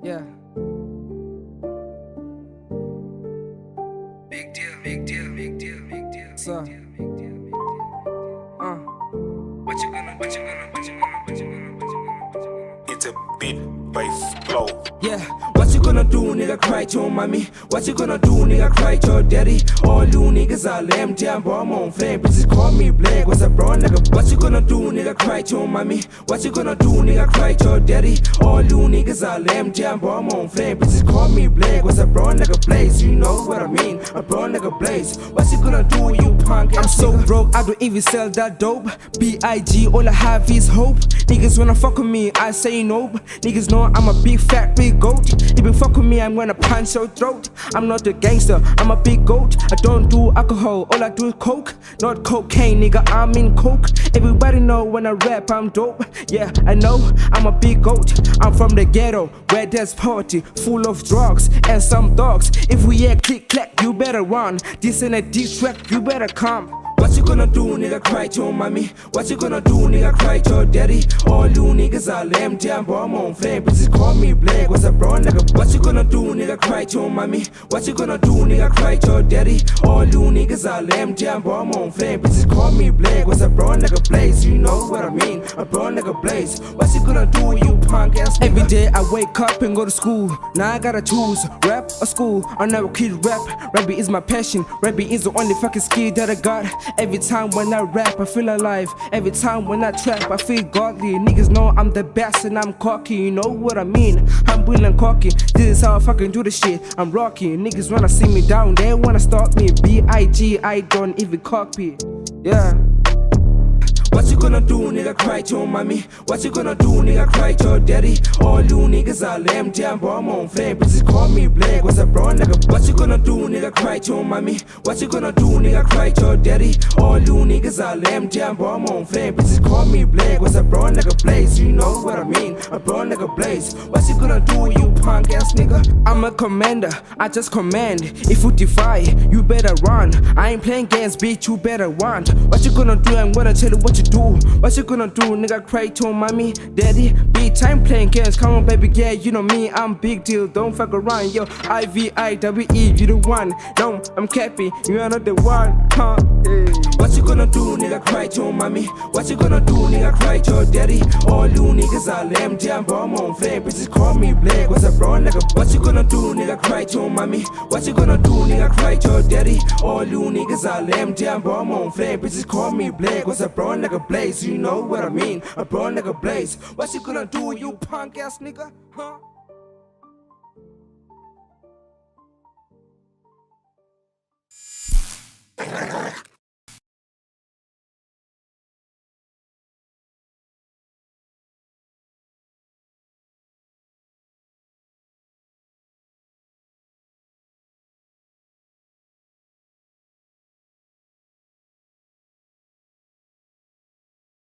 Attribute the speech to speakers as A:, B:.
A: Yeah. Big deal, big deal, big deal, big deal. So, what you gonna, what you gonna, what you gonna, what you gonna, what you gonna, what you gonna?
B: It's a beat bass flow.
A: Yeah, what you gonna do, nigga, cry to your mommy? What you gonna do, nigga, cry to your daddy? All you niggas are lame, damn, bro, I'm on flame. Bitches call me Blake, what's up, bro, nigga? What you gonna do, nigga, cry to your mommy? What you gonna do, nigga, cry to your daddy? All you niggas are lame, damn, bro, I'm on flame. Bitches call me Blake, what's up, bro, nigga, Blaze? You know what I mean, a bro, nigga, Blaze. What you gonna do, you punk? I'm so broke, I don't even sell that dope. B.I.G, all I have is hope. Niggas wanna fuck with me, I say nope. Niggas know I'm a big fat big goat. If you fuck with me, I'm gonna punch your throat. I'm not a gangster, I'm a big goat. I don't do alcohol, all I do is coke. Not cocaine, nigga, I'm in coke. Everybody know when I rap, I'm dope. Yeah, I know, I'm a big goat. I'm from the ghetto, where there's poverty, full of drugs and some dogs. If we hear click clack, you better run. This ain't a diss track, you better come. What you gonna do, nigga, cry to your mommy? What you gonna do, nigga, cry to your daddy? All you niggas are lame, damn, bro, I'm on flame. Bitches call me Blake, what's up, bro, nigga? What you gonna do, nigga, cry to your mommy? What you gonna do, nigga, cry to your daddy? All you niggas are lame, damn, bro, I'm on flame. Bitches call me Blake, what's up, bro, nigga, Blaze? You know what I mean, a bro, nigga, Blaze. What you gonna do, you punk ass nigga? Every day I wake up and go to school. Now I gotta choose, rap or school. I never quit rap. Rapping is my passion. Rapping is the only fucking skill that I got. Every time when I rap, I feel alive. Every time when I trap, I feel godly. Niggas know I'm the best and I'm cocky. You know what I mean? I'm real and cocky. This is how I fucking do the shit. I'm rocky. Niggas wanna see me down, they wanna stop me. B.I.G, I don't even copy. Yeah. What you gonna do, nigga, cry to your mommy? What you gonna do, nigga, cry to your daddy? All you niggas are lame, damn, bro, I'm on flame. Bitches call me Blake, what's up, bro, nigga? What you gonna do, nigga, cry to your mommy? What you gonna do, nigga, cry to your daddy? All you niggas are lame, damn, bro, I'm on flame. Bitches call me Blake, what's up, bro, nigga, Blaze? You know what I mean, a bro, nigga, Blaze. What you gonna do, you punk ass nigga? I'm a commander, I just command. If you defy, you better run. I ain't playing games, bitch, you better run. What you gonna do, I'm gonna tell you what you do. What you gonna do, nigga, cry to your mommy, daddy? Big time playing games, come on baby, yeah, you know me, I'm big deal, don't fuck around, yo, I-V-I-W-E, you the one, no, I'm capping, you are not the one, huh, hey. What you gonna do, nigga, cry to your mommy? What you gonna do, nigga, cry to your daddy? All you niggas are lame, damn, bro, I'm on flame, bitches call me Blake, what's up, bro, nigga? What you gonna do, nigga, cry to your mommy? What you gonna do, nigga, cry to your daddy? All you niggas are lame, damn, bro, I'm on flame, bitches call me Blake, what's up, bro, nigga, Blaze? You know what I mean, a bro, nigga, Blaze. What you gonna do, you punk ass nigga, huh?